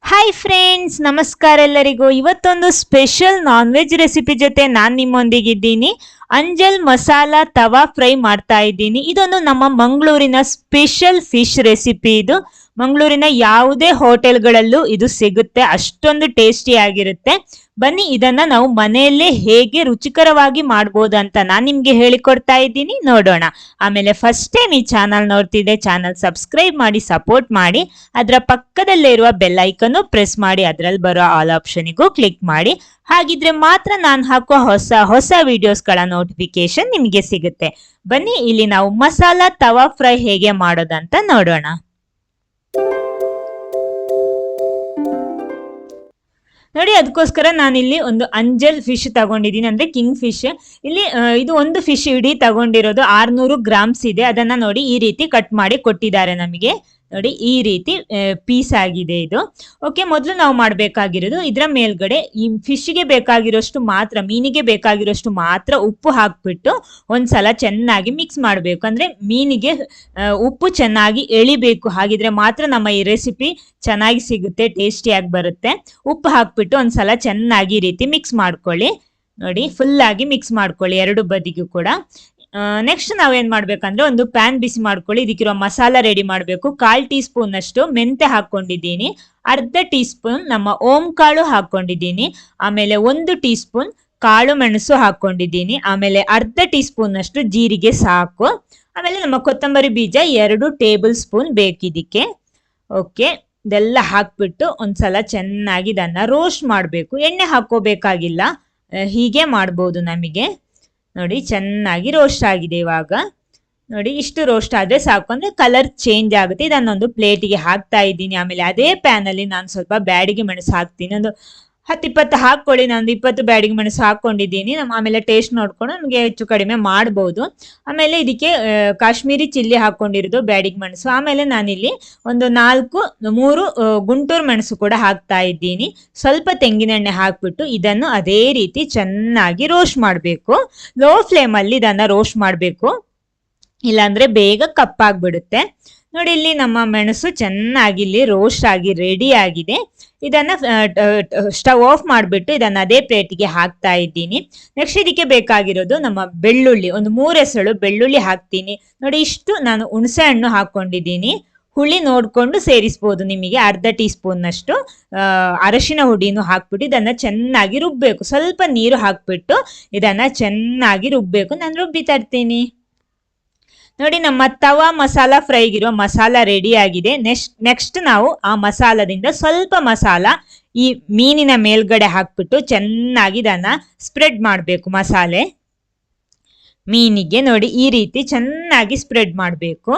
Hi friends, ನಮಸ್ಕಾರ ಎಲ್ಲರಿಗೂ. ಇವತ್ತೊಂದು ಸ್ಪೆಷಲ್ ನಾನ್ ವೆಜ್ ರೆಸಿಪಿ ಜೊತೆ ನಾನು ನಿಮ್ಮೊಂದಿಗಿದ್ದೀನಿ. ಅಂಜಲ್ ಮಸಾಲಾ ತವಾ ಫ್ರೈ ಮಾಡ್ತಾ ಇದ್ದೀನಿ. ಇದೊಂದು ನಮ್ಮ ಮಂಗಳೂರಿನ ಸ್ಪೆಷಲ್ ಫಿಶ್ ರೆಸಿಪಿ. ಇದು ಮಂಗಳೂರಿನ ಯಾವುದೇ ಹೋಟೆಲ್ಗಳಲ್ಲೂ ಇದು ಸಿಗುತ್ತೆ, ಅಷ್ಟೊಂದು ಟೇಸ್ಟಿ ಆಗಿರುತ್ತೆ. ಬನ್ನಿ ಇದನ್ನ ನಾವು ಮನೆಯಲ್ಲೇ ಹೇಗೆ ರುಚಿಕರವಾಗಿ ಮಾಡ್ಬೋದು ಅಂತ ನಾನು ನಿಮ್ಗೆ ಹೇಳಿಕೊಡ್ತಾ ಇದ್ದೀನಿ, ನೋಡೋಣ. ಆಮೇಲೆ ಫಸ್ಟ್ ಟೈಮ್ ಈ ಚಾನಲ್ ನೋಡ್ತಿದ್ದೆ, ಚಾನಲ್ ಸಬ್ಸ್ಕ್ರೈಬ್ ಮಾಡಿ ಸಪೋರ್ಟ್ ಮಾಡಿ. ಅದರ ಪಕ್ಕದಲ್ಲೇ ಇರುವ ಬೆಲ್ ಐಕನ್ ಪ್ರೆಸ್ ಮಾಡಿ, ಅದರಲ್ಲಿ ಬರೋ ಆಲ್ ಆಪ್ಷನಿಗೂ ಕ್ಲಿಕ್ ಮಾಡಿ. ಹಾಗಿದ್ರೆ ಮಾತ್ರ ನಾನು ಹಾಕುವ ಹೊಸ ಹೊಸ ವಿಡಿಯೋಸ್ಗಳ ನೋಟಿಫಿಕೇಶನ್ ನಿಮಗೆ ಸಿಗುತ್ತೆ. ಬನ್ನಿ ಇಲ್ಲಿ ನಾವು ಮಸಾಲಾ ತವಾ ಫ್ರೈ ಹೇಗೆ ಮಾಡೋದಂತ ನೋಡೋಣ. ನೋಡಿ, ಅದಕ್ಕೋಸ್ಕರ ನಾನಿಲ್ಲಿ ಒಂದು ಅಂಜಲ್ ಫಿಶ್ ತಗೊಂಡಿದ್ದೀನಿ, ಅಂದ್ರೆ ಕಿಂಗ್ ಫಿಶ್. ಇಲ್ಲಿ ಇದು ಒಂದು ಫಿಶ್ ಇಡೀ ತಗೊಂಡಿರೋದು 600 ಗ್ರಾಮ್ಸ್ ಇದೆ. ಅದನ್ನ ನೋಡಿ ಈ ರೀತಿ ಕಟ್ ಮಾಡಿ ಕೊಟ್ಟಿದ್ದಾರೆ ನಮಗೆ. ನೋಡಿ ಈ ರೀತಿ ಪೀಸ್ ಆಗಿದೆ ಇದು. ಓಕೆ, ಮೊದಲು ನಾವು ಮಾಡಬೇಕಾಗಿರೋದು ಇದರ ಮೇಲ್ಗಡೆ ಈ ಫಿಶ್ಗೆ ಬೇಕಾಗಿರೋಷ್ಟು ಮಾತ್ರ, ಮೀನಿಗೆ ಬೇಕಾಗಿರೋಷ್ಟು ಮಾತ್ರ ಉಪ್ಪು ಹಾಕ್ಬಿಟ್ಟು ಒಂದ್ಸಲ ಚೆನ್ನಾಗಿ ಮಿಕ್ಸ್ ಮಾಡಬೇಕು. ಅಂದ್ರೆ ಮೀನಿಗೆ ಉಪ್ಪು ಚೆನ್ನಾಗಿ ಎಳಿಬೇಕು, ಹಾಗಿದ್ರೆ ಮಾತ್ರ ನಮ್ಮ ಈ ರೆಸಿಪಿ ಚೆನ್ನಾಗಿ ಸಿಗುತ್ತೆ, ಟೇಸ್ಟಿಯಾಗಿ ಬರುತ್ತೆ. ಉಪ್ಪು ಹಾಕ್ಬಿಟ್ಟು ಒಂದ್ಸಲ ಚೆನ್ನಾಗಿ ಈ ರೀತಿ ಮಿಕ್ಸ್ ಮಾಡ್ಕೊಳ್ಳಿ. ನೋಡಿ, ಫುಲ್ ಆಗಿ ಮಿಕ್ಸ್ ಮಾಡ್ಕೊಳ್ಳಿ ಎರಡು ಬದಿಗೂ ಕೂಡ. ನೆಕ್ಸ್ಟ್ ನಾವೇನ್ ಮಾಡ್ಬೇಕಂದ್ರೆ ಒಂದು ಪ್ಯಾನ್ ಬಿಸಿ ಮಾಡ್ಕೊಳ್ಳಿ. ಇದಕ್ಕಿರೋ ಮಸಾಲ ರೆಡಿ ಮಾಡಬೇಕು. 1/4 ಟೀ ಸ್ಪೂನ್ ಅಷ್ಟು ಮೆಂತೆ ಹಾಕೊಂಡಿದ್ದೀನಿ, ಅರ್ಧ ಟೀ ಸ್ಪೂನ್ ನಮ್ಮ ಓಂ ಕಾಳು ಹಾಕೊಂಡಿದ್ದೀನಿ, ಆಮೇಲೆ 1 ಟೀ ಸ್ಪೂನ್ ಕಾಳು ಮೆಣಸು ಹಾಕೊಂಡಿದ್ದೀನಿ, ಆಮೇಲೆ ಅರ್ಧ ಟೀ ಸ್ಪೂನ್ ಅಷ್ಟು ಜೀರಿಗೆ ಸಾಕು, ಆಮೇಲೆ ನಮ್ಮ ಕೊತ್ತಂಬರಿ ಬೀಜ 2 ಟೇಬಲ್ ಸ್ಪೂನ್ ಬೇಕಿದಕ್ಕೆ. ಓಕೆ, ಇದೆಲ್ಲ ಹಾಕ್ಬಿಟ್ಟು ಒಂದ್ಸಲ ಚೆನ್ನಾಗಿ ಇದನ್ನ ರೋಸ್ಟ್ ಮಾಡಬೇಕು. ಎಣ್ಣೆ ಹಾಕೋಬೇಕಾಗಿಲ್ಲ, ಹೀಗೆ ಮಾಡ್ಬೋದು ನಮಗೆ. ನೋಡಿ ಚೆನ್ನಾಗಿ ರೋಸ್ಟ್ ಆಗಿದೆ. ಇವಾಗ ನೋಡಿ ಇಷ್ಟು ರೋಸ್ಟ್ ಆದ್ರೆ ಸಾಕು, ಅಂದ್ರೆ ಕಲರ್ ಚೇಂಜ್ ಆಗುತ್ತೆ. ಇದನ್ನೊಂದು ಪ್ಲೇಟಿಗೆ ಹಾಕ್ತಾ ಇದ್ದೀನಿ. ಆಮೇಲೆ ಅದೇ ಪ್ಯಾನ್ ಅಲ್ಲಿ ನಾನು ಸ್ವಲ್ಪ ಬ್ಯಾಡಿಗೆ ಮೆಣಸು ಹಾಕ್ತೀನಿ. ಒಂದು 10-20 ಹಾಕೊಳ್ಳಿ, ನಾನು 20 ಬ್ಯಾಡಿಗೆ ಮೆಣಸು ಹಾಕೊಂಡಿದ್ದೀನಿ. ಆಮೇಲೆ ಟೇಸ್ಟ್ ನೋಡ್ಕೊಂಡು ನಮಗೆ ಹೆಚ್ಚು ಕಡಿಮೆ ಮಾಡ್ಬೋದು. ಆಮೇಲೆ ಇದಕ್ಕೆ ಕಾಶ್ಮೀರಿ ಚಿಲ್ಲಿ ಹಾಕೊಂಡಿರೋದು ಬ್ಯಾಡಿಗೆ ಮೆಣಸು. ಆಮೇಲೆ ನಾನಿಲ್ಲಿ ಒಂದು 3 ಗುಂಟೂರು ಮೆಣಸು ಕೂಡ ಹಾಕ್ತಾ ಇದ್ದೀನಿ. ಸ್ವಲ್ಪ ತೆಂಗಿನೆಣ್ಣೆ ಹಾಕ್ಬಿಟ್ಟು ಇದನ್ನು ಅದೇ ರೀತಿ ಚೆನ್ನಾಗಿ ರೋಸ್ಟ್ ಮಾಡಬೇಕು. ಲೋ ಫ್ಲೇಮ್ ಅಲ್ಲಿ ಇದನ್ನ ರೋಸ್ಟ್ ಮಾಡಬೇಕು, ಇಲ್ಲಾಂದ್ರೆ ಬೇಗ ಕಪ್ಪಾಗ್ಬಿಡುತ್ತೆ. ನೋಡಿ, ಇಲ್ಲಿ ನಮ್ಮ ಮೆಣಸು ಚೆನ್ನಾಗಿ ಇಲ್ಲಿ ರೋಸ್ಟ್ ಆಗಿ ರೆಡಿ ಆಗಿದೆ. ಇದನ್ನ ಸ್ಟವ್ ಆಫ್ ಮಾಡಿಬಿಟ್ಟು ಇದನ್ನ ಅದೇ ಪ್ಲೇಟ್ಗೆ ಹಾಕ್ತಾ ಇದ್ದೀನಿ. ನೆಕ್ಸ್ಟ್ ಇದಕ್ಕೆ ಬೇಕಾಗಿರೋದು ನಮ್ಮ ಬೆಳ್ಳುಳ್ಳಿ, ಒಂದು 3 ಎಸಳು ಬೆಳ್ಳುಳ್ಳಿ ಹಾಕ್ತೀನಿ. ನೋಡಿ, ಇಷ್ಟು ನಾನು ಹುಣಸೆ ಹಣ್ಣು ಹಾಕೊಂಡಿದ್ದೀನಿ. ಹುಳಿ ನೋಡ್ಕೊಂಡು ಸೇರಿಸ್ಬೋದು, ನಿಮಗೆ ಅರ್ಧ ಟೀ ಸ್ಪೂನ್ ಅಷ್ಟು ಅರಶಿನ ಹುಡಿನೂ ಹಾಕ್ಬಿಟ್ಟು ಇದನ್ನ ಚೆನ್ನಾಗಿ ರುಬ್ಬೇಕು. ಸ್ವಲ್ಪ ನೀರು ಹಾಕ್ಬಿಟ್ಟು ಇದನ್ನ ಚೆನ್ನಾಗಿ ರುಬ್ಬೇಕು. ನಾನು ರುಬ್ಬಿ ತರ್ತೀನಿ. ನೋಡಿ, ನಮ್ಮ ತವಾ ಮಸಾಲ ಫ್ರೈಗಿರೋ ಮಸಾಲ ರೆಡಿ ಆಗಿದೆ. ನೆಕ್ಸ್ಟ್ ನಾವು ಆ ಮಸಾಲದಿಂದ ಸ್ವಲ್ಪ ಮಸಾಲ ಈ ಮೀನಿನ ಮೇಲ್ಗಡೆ ಹಾಕ್ಬಿಟ್ಟು ಚೆನ್ನಾಗಿ ಇದನ್ನ ಸ್ಪ್ರೆಡ್ ಮಾಡಬೇಕು. ಮಸಾಲೆ ಮೀನಿಗೆ ನೋಡಿ ಈ ರೀತಿ ಚೆನ್ನಾಗಿ ಸ್ಪ್ರೆಡ್ ಮಾಡಬೇಕು.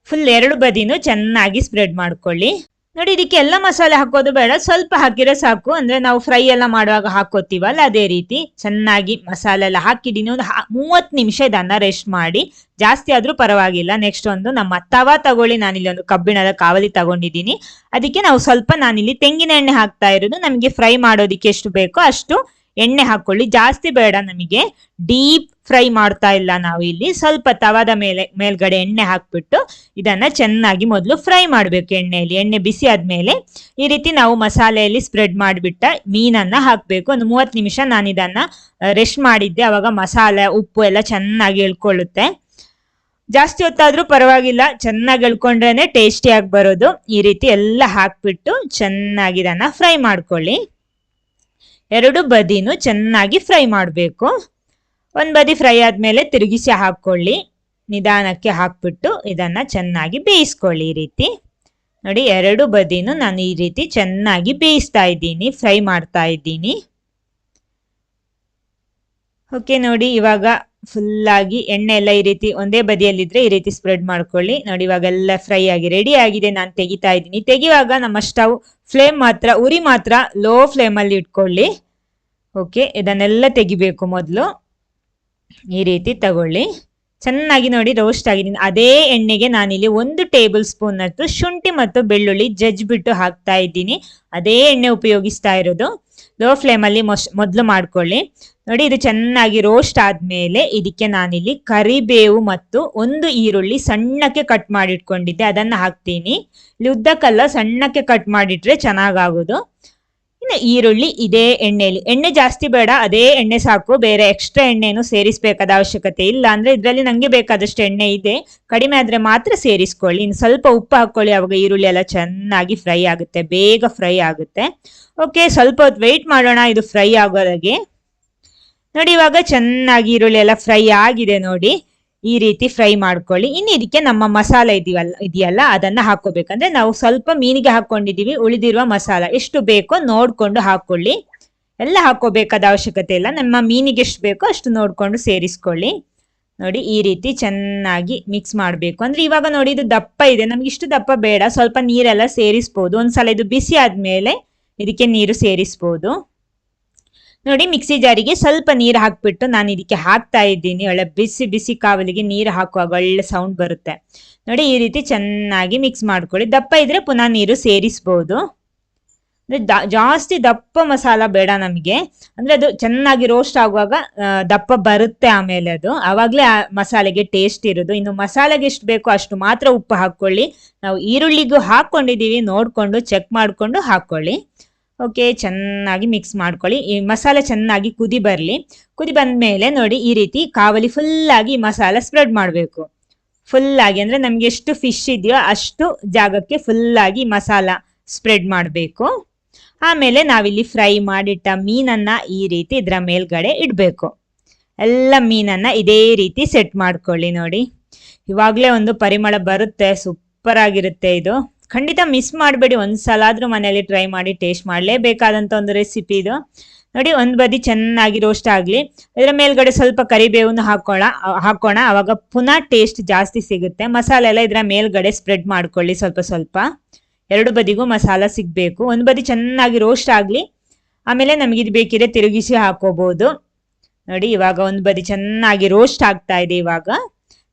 ಫುಲ್ 2 ಬದಿನೂ ಚೆನ್ನಾಗಿ ಸ್ಪ್ರೆಡ್ ಮಾಡ್ಕೊಳ್ಳಿ. ನೋಡಿ, ಇದಕ್ಕೆ ಎಲ್ಲ ಮಸಾಲೆ ಹಾಕೋದು ಬೇಡ, ಸ್ವಲ್ಪ ಹಾಕಿದ್ರೆ ಸಾಕು. ಅಂದ್ರೆ ನಾವು ಫ್ರೈ ಎಲ್ಲ ಮಾಡುವಾಗ ಹಾಕೋತೀವಲ್ಲ, ಅದೇ ರೀತಿ ಚೆನ್ನಾಗಿ ಮಸಾಲೆ ಎಲ್ಲ ಹಾಕಿದ್ದೀನಿ. ಒಂದು 30 ನಿಮಿಷ ಇದನ್ನ ರೆಸ್ಟ್ ಮಾಡಿ, ಜಾಸ್ತಿ ಆದ್ರೂ ಪರವಾಗಿಲ್ಲ. ನೆಕ್ಸ್ಟ್ ಒಂದು ನಮ್ಮ ತವಾ ತಗೊಳ್ಳಿ. ನಾನಿಲ್ಲಿ ಒಂದು ಕಬ್ಬಿಣದ ಕಾವಲಿ ತಗೊಂಡಿದ್ದೀನಿ. ಅದಕ್ಕೆ ನಾವು ಸ್ವಲ್ಪ ನಾನಿಲ್ಲಿ ತೆಂಗಿನ ಎಣ್ಣೆ ಹಾಕ್ತಾ ಇರೋದು. ನಮಗೆ ಫ್ರೈ ಮಾಡೋದಿಕ್ಕೆ ಎಷ್ಟು ಬೇಕೋ ಅಷ್ಟು ಎಣ್ಣೆ ಹಾಕೊಳ್ಳಿ, ಜಾಸ್ತಿ ಬೇಡ. ನಮಗೆ ಡೀಪ್ ಫ್ರೈ ಮಾಡ್ತಾ ಇಲ್ಲ ನಾವು ಇಲ್ಲಿ. ಸ್ವಲ್ಪ ತವಾದ ಮೇಲ್ಗಡೆ ಎಣ್ಣೆ ಹಾಕ್ಬಿಟ್ಟು ಇದನ್ನ ಚೆನ್ನಾಗಿ ಮೊದಲು ಫ್ರೈ ಮಾಡಬೇಕು ಎಣ್ಣೆಯಲ್ಲಿ. ಎಣ್ಣೆ ಬಿಸಿ ಆದ್ಮೇಲೆ ಈ ರೀತಿ ನಾವು ಮಸಾಲೆಯಲ್ಲಿ ಸ್ಪ್ರೆಡ್ ಮಾಡಿಬಿಟ್ಟ ಮೀನನ್ನ ಹಾಕ್ಬೇಕು. ಒಂದು 30 ನಿಮಿಷ ನಾನು ಇದನ್ನ ರೆಸ್ಟ್ ಮಾಡಿದ್ದೆ, ಅವಾಗ ಮಸಾಲೆ ಉಪ್ಪು ಎಲ್ಲ ಚೆನ್ನಾಗಿ ಎಳ್ಕೊಳ್ಳುತ್ತೆ. ಜಾಸ್ತಿ ಹೊತ್ತಾದ್ರೂ ಪರವಾಗಿಲ್ಲ, ಚೆನ್ನಾಗಿ ಎಳ್ಕೊಂಡ್ರೇನೆ ಟೇಸ್ಟಿಯಾಗಿ ಬರೋದು. ಈ ರೀತಿ ಎಲ್ಲ ಹಾಕ್ಬಿಟ್ಟು ಚೆನ್ನಾಗಿ ಇದನ್ನ ಫ್ರೈ ಮಾಡ್ಕೊಳ್ಳಿ. 2 ಬದಿನೂ ಚೆನ್ನಾಗಿ ಫ್ರೈ ಮಾಡಬೇಕು. ಒಂದು ಬದಿ ಫ್ರೈ ಆದ್ಮೇಲೆ ತಿರುಗಿಸಿ ಹಾಕೊಳ್ಳಿ, ನಿಧಾನಕ್ಕೆ ಹಾಕ್ಬಿಟ್ಟು ಇದನ್ನ ಚೆನ್ನಾಗಿ ಬೇಯಿಸ್ಕೊಳ್ಳಿ. ಈ ರೀತಿ ನೋಡಿ, 2 ಬದಿನೂ ನಾನು ಈ ರೀತಿ ಚೆನ್ನಾಗಿ ಬೇಯಿಸ್ತಾ ಇದ್ದೀನಿ, ಫ್ರೈ ಮಾಡ್ತಾ ಇದ್ದೀನಿ. ಓಕೆ, ನೋಡಿ ಇವಾಗ ಫುಲ್ ಆಗಿ ಎಣ್ಣೆ ಎಲ್ಲ ಈ ರೀತಿ ಒಂದೇ ಬದಿಯಲ್ಲಿದ್ರೆ ಈ ರೀತಿ ಸ್ಪ್ರೆಡ್ ಮಾಡ್ಕೊಳ್ಳಿ. ನೋಡಿ, ಇವಾಗೆಲ್ಲ ಫ್ರೈ ಆಗಿ ರೆಡಿ ಆಗಿದೆ. ನಾನು ತೆಗಿತಾ ಇದ್ದೀನಿ. ತೆಗಿವಾಗ ನಮ್ಮ ಸ್ಟವ್ ಫ್ಲೇಮ್ ಮಾತ್ರ, ಉರಿ ಮಾತ್ರ ಲೋ ಫ್ಲೇಮ್ ಅಲ್ಲಿ ಇಟ್ಕೊಳ್ಳಿ. ಓಕೆ, ಇದನ್ನೆಲ್ಲ ತೆಗಿಬೇಕು ಮೊದಲು. ಈ ರೀತಿ ತಗೊಳ್ಳಿ. ಚೆನ್ನಾಗಿ ನೋಡಿ ರೋಸ್ಟ್ ಆಗಿದ್ದೀನಿ. ಅದೇ ಎಣ್ಣೆಗೆ ನಾನಿಲ್ಲಿ 1 ಟೇಬಲ್ ಸ್ಪೂನ್ ಅಷ್ಟು ಶುಂಠಿ ಮತ್ತು ಬೆಳ್ಳುಳ್ಳಿ ಜಜ್ಜಿಬಿಟ್ಟು ಹಾಕ್ತಾ ಇದ್ದೀನಿ. ಅದೇ ಎಣ್ಣೆ ಉಪಯೋಗಿಸ್ತಾ ಇರೋದು. ಲೋ ಫ್ಲೇಮ್ ಅಲ್ಲಿ ಮೊದಲು ಮಾಡ್ಕೊಳ್ಳಿ. ನೋಡಿ ಇದು ಚೆನ್ನಾಗಿ ರೋಸ್ಟ್ ಆದ್ಮೇಲೆ ಇದಕ್ಕೆ ನಾನಿಲ್ಲಿ ಕರಿಬೇವು ಮತ್ತು ಒಂದು ಈರುಳ್ಳಿ ಸಣ್ಣಕ್ಕೆ ಕಟ್ ಮಾಡಿಟ್ಕೊಂಡಿದ್ದೆ ಅದನ್ನ ಹಾಕ್ತೀನಿ. ಇಲ್ಲಿ ಉದ್ದಕ್ಕಲ್ಲ, ಸಣ್ಣಕ್ಕೆ ಕಟ್ ಮಾಡಿಟ್ರೆ ಚೆನ್ನಾಗಾಗೋದು. ಇನ್ನು ಈರುಳ್ಳಿ ಇದೇ ಎಣ್ಣೆಲಿ, ಎಣ್ಣೆ ಜಾಸ್ತಿ ಬೇಡ, ಅದೇ ಎಣ್ಣೆ ಸಾಕು, ಬೇರೆ ಎಕ್ಸ್ಟ್ರಾ ಎಣ್ಣೆನು ಸೇರಿಸಬೇಕಾದ ಅವಶ್ಯಕತೆ ಇಲ್ಲ. ಅಂದ್ರೆ ಇದ್ರಲ್ಲಿ ನಂಗೆ ಬೇಕಾದಷ್ಟು ಎಣ್ಣೆ ಇದೆ, ಕಡಿಮೆ ಆದ್ರೆ ಮಾತ್ರ ಸೇರಿಸ್ಕೊಳ್ಳಿ. ಇನ್ನು ಸ್ವಲ್ಪ ಉಪ್ಪು ಹಾಕೊಳ್ಳಿ, ಅವಾಗ ಈರುಳ್ಳಿ ಎಲ್ಲ ಚೆನ್ನಾಗಿ ಫ್ರೈ ಆಗುತ್ತೆ, ಬೇಗ ಫ್ರೈ ಆಗುತ್ತೆ. ಓಕೆ, ಸ್ವಲ್ಪ ಹೊತ್ತು ವೆಯ್ಟ್ ಮಾಡೋಣ ಇದು ಫ್ರೈ ಆಗೋದಾಗೆ. ನೋಡಿ ಇವಾಗ ಚೆನ್ನಾಗಿ ಈರುಳ್ಳಿ ಎಲ್ಲ ಫ್ರೈ ಆಗಿದೆ ನೋಡಿ, ಈ ರೀತಿ ಫ್ರೈ ಮಾಡ್ಕೊಳ್ಳಿ. ಇನ್ನು ಇದಕ್ಕೆ ನಮ್ಮ ಮಸಾಲೆ ಇದೆಯಲ್ಲ ಅದನ್ನ ಹಾಕೋಬೇಕಂದ್ರೆ ನಾವು ಸ್ವಲ್ಪ ಮೀನಿಗೆ ಹಾಕೊಂಡಿದೀವಿ, ಉಳಿದಿರುವ ಮಸಾಲ ಎಷ್ಟು ಬೇಕೋ ನೋಡ್ಕೊಂಡು ಹಾಕೊಳ್ಳಿ. ಎಲ್ಲ ಹಾಕೋಬೇಕಾದ ಅವಶ್ಯಕತೆ ಇಲ್ಲ, ನಮ್ಮ ಮೀನಿಗೆ ಎಷ್ಟು ಬೇಕೋ ಅಷ್ಟು ನೋಡ್ಕೊಂಡು ಸೇರಿಸ್ಕೊಳ್ಳಿ. ನೋಡಿ ಈ ರೀತಿ ಚೆನ್ನಾಗಿ ಮಿಕ್ಸ್ ಮಾಡಬೇಕು. ಅಂದ್ರೆ ಇವಾಗ ನೋಡಿ ಇದು ದಪ್ಪ ಇದೆ, ನಮ್ಗೆ ಇಷ್ಟು ದಪ್ಪ ಬೇಡ, ಸ್ವಲ್ಪ ನೀರೆಲ್ಲ ಸೇರಿಸ್ಬೋದು. ಒಂದ್ಸಲ ಇದು ಬಿಸಿ ಆದ್ಮೇಲೆ ಇದಕ್ಕೆ ನೀರು ಸೇರಿಸ್ಬೋದು. ನೋಡಿ ಮಿಕ್ಸಿ ಜಾರಿಗೆ ಸ್ವಲ್ಪ ನೀರು ಹಾಕ್ಬಿಟ್ಟು ನಾನು ಇದಕ್ಕೆ ಹಾಕ್ತಾ ಇದ್ದೀನಿ. ಒಳ್ಳೆ ಬಿಸಿ ಬಿಸಿ ಕಾವಲಿಗೆ ನೀರು ಹಾಕುವಾಗ ಒಳ್ಳೆ ಸೌಂಡ್ ಬರುತ್ತೆ ನೋಡಿ. ಈ ರೀತಿ ಚೆನ್ನಾಗಿ ಮಿಕ್ಸ್ ಮಾಡ್ಕೊಳ್ಳಿ. ದಪ್ಪ ಇದ್ರೆ ಪುನಃ ನೀರು ಸೇರಿಸ್ಬೋದು. ಜಾಸ್ತಿ ದಪ್ಪ ಮಸಾಲ ಬೇಡ ನಮಗೆ, ಅಂದ್ರೆ ಅದು ಚೆನ್ನಾಗಿ ರೋಸ್ಟ್ ಆಗುವಾಗ ದಪ್ಪ ಬರುತ್ತೆ, ಆಮೇಲೆ ಅದು ಆವಾಗಲೇ ಆ ಮಸಾಲೆಗೆ ಟೇಸ್ಟ್ ಇರೋದು. ಇನ್ನು ಮಸಾಲೆಗೆ ಎಷ್ಟು ಬೇಕೋ ಅಷ್ಟು ಮಾತ್ರ ಉಪ್ಪು ಹಾಕೊಳ್ಳಿ. ನಾವು ಈರುಳ್ಳಿಗೂ ಹಾಕೊಂಡಿದೀವಿ, ನೋಡ್ಕೊಂಡು ಚೆಕ್ ಮಾಡ್ಕೊಂಡು ಹಾಕೊಳ್ಳಿ. ಓಕೆ, ಚೆನ್ನಾಗಿ ಮಿಕ್ಸ್ ಮಾಡ್ಕೊಳ್ಳಿ. ಈ ಮಸಾಲೆ ಚೆನ್ನಾಗಿ ಕುದಿ ಬರಲಿ. ಕುದಿ ಬಂದ್ಮೇಲೆ ನೋಡಿ ಈ ರೀತಿ ಕಾವಲಿ ಫುಲ್ಲಾಗಿ ಮಸಾಲ ಸ್ಪ್ರೆಡ್ ಮಾಡಬೇಕು. ಫುಲ್ಲಾಗಿ ಅಂದ್ರೆ ನಮ್ಗೆ ಎಷ್ಟು ಫಿಶ್ ಇದೆಯೋ ಅಷ್ಟು ಜಾಗಕ್ಕೆ ಫುಲ್ಲಾಗಿ ಮಸಾಲ ಸ್ಪ್ರೆಡ್ ಮಾಡಬೇಕು. ಆಮೇಲೆ ನಾವಿಲ್ಲಿ ಫ್ರೈ ಮಾಡಿಟ್ಟ ಮೀನನ್ನ ಈ ರೀತಿ ಇದರ ಮೇಲ್ಗಡೆ ಇಡಬೇಕು. ಎಲ್ಲ ಮೀನನ್ನ ಇದೇ ರೀತಿ ಸೆಟ್ ಮಾಡ್ಕೊಳ್ಳಿ. ನೋಡಿ ಇವಾಗಲೇ ಒಂದು ಪರಿಮಳ ಬರುತ್ತೆ, ಸೂಪರ್ ಆಗಿರುತ್ತೆ ಇದು. ಖಂಡಿತ ಮಿಸ್ ಮಾಡಬೇಡಿ, ಒಂದ್ಸಲ ಆದ್ರೂ ಮನೆಯಲ್ಲಿ ಟ್ರೈ ಮಾಡಿ, ಟೇಸ್ಟ್ ಮಾಡಲೇಬೇಕಾದಂತ ಒಂದು ರೆಸಿಪಿ ಇದು. ನೋಡಿ ಒಂದು ಬದಿ ಚೆನ್ನಾಗಿ ರೋಸ್ಟ್ ಆಗಲಿ, ಇದರ ಮೇಲ್ಗಡೆ ಸ್ವಲ್ಪ ಕರಿಬೇವನ್ನು ಹಾಕೋಣ, ಅವಾಗ ಪುನಃ ಟೇಸ್ಟ್ ಜಾಸ್ತಿ ಸಿಗುತ್ತೆ. ಮಸಾಲೆ ಎಲ್ಲ ಇದರ ಮೇಲ್ಗಡೆ ಸ್ಪ್ರೆಡ್ ಮಾಡ್ಕೊಳ್ಳಿ ಸ್ವಲ್ಪ ಸ್ವಲ್ಪ, ಎರಡು ಬದಿಗೂ ಮಸಾಲ ಸಿಗ್ಬೇಕು. ಒಂದು ಬದಿ ಚೆನ್ನಾಗಿ ರೋಸ್ಟ್ ಆಗಲಿ, ಆಮೇಲೆ ನಮಗೆ ಇದು ಬೇಕಿದ್ರೆ ತಿರುಗಿಸಿ ಹಾಕೋಬಹುದು. ನೋಡಿ ಇವಾಗ ಒಂದು ಬದಿ ಚೆನ್ನಾಗಿ ರೋಸ್ಟ್ ಆಗ್ತಾ ಇದೆ. ಇವಾಗ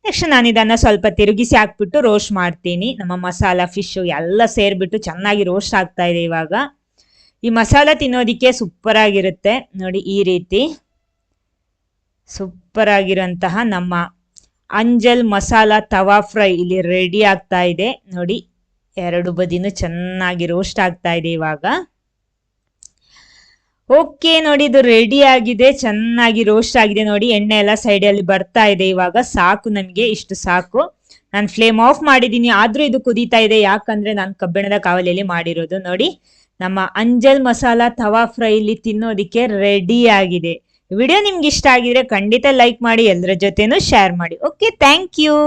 ನೆಕ್ಸ್ಟ್ ನಾನು ಇದನ್ನ ಸ್ವಲ್ಪ ತಿರುಗಿಸಿ ಹಾಕ್ಬಿಟ್ಟು ರೋಸ್ಟ್ ಮಾಡ್ತೀನಿ. ನಮ್ಮ ಮಸಾಲ ಫಿಶ್ ಎಲ್ಲ ಸೇರ್ಬಿಟ್ಟು ಚೆನ್ನಾಗಿ ರೋಸ್ಟ್ ಆಗ್ತಾ ಇದೆ. ಇವಾಗ ಈ ಮಸಾಲ ತಿನ್ನೋದಿಕ್ಕೆ ಸೂಪರ್ ಆಗಿರುತ್ತೆ ನೋಡಿ. ಈ ರೀತಿ ಸೂಪರ್ ಆಗಿರುವಂತಹ ನಮ್ಮ ಅಂಜಲ್ ಮಸಾಲ ತವಾ ಫ್ರೈ ಇಲ್ಲಿ ರೆಡಿ ಆಗ್ತಾ ಇದೆ ನೋಡಿ. ಎರಡು ಬದಿನೂ ಚೆನ್ನಾಗಿ ರೋಸ್ಟ್ ಆಗ್ತಾ ಇದೆ ಇವಾಗ. ಓಕೆ ನೋಡಿ, ಇದು ರೆಡಿ ಆಗಿದೆ, ಚೆನ್ನಾಗಿ ರೋಸ್ಟ್ ಆಗಿದೆ ನೋಡಿ. ಎಣ್ಣೆ ಎಲ್ಲ ಸೈಡಲ್ಲಿ ಬರ್ತಾ ಇದೆ. ಇವಾಗ ಸಾಕು, ನಮಗೆ ಇಷ್ಟು ಸಾಕು. ನಾನು ಫ್ಲೇಮ್ ಆಫ್ ಮಾಡಿದ್ದೀನಿ, ಆದ್ರೂ ಇದು ಕುದೀತಾ ಇದೆ, ಯಾಕಂದ್ರೆ ನಾನು ಕಬ್ಬಿಣದ ಕಾವಲಿಯಲ್ಲಿ ಮಾಡಿರೋದು. ನೋಡಿ ನಮ್ಮ ಅಂಜಲ್ ಮಸಾಲ ತವಾ ಫ್ರೈ ಇಲ್ಲಿ ತಿನ್ನೋದಿಕ್ಕೆ ರೆಡಿ ಆಗಿದೆ. ವಿಡಿಯೋ ನಿಮ್ಗೆ ಇಷ್ಟ ಆಗಿದ್ರೆ ಖಂಡಿತ ಲೈಕ್ ಮಾಡಿ, ಎಲ್ಲರ ಜೊತೆನೂ ಶೇರ್ ಮಾಡಿ. Okay, thank you.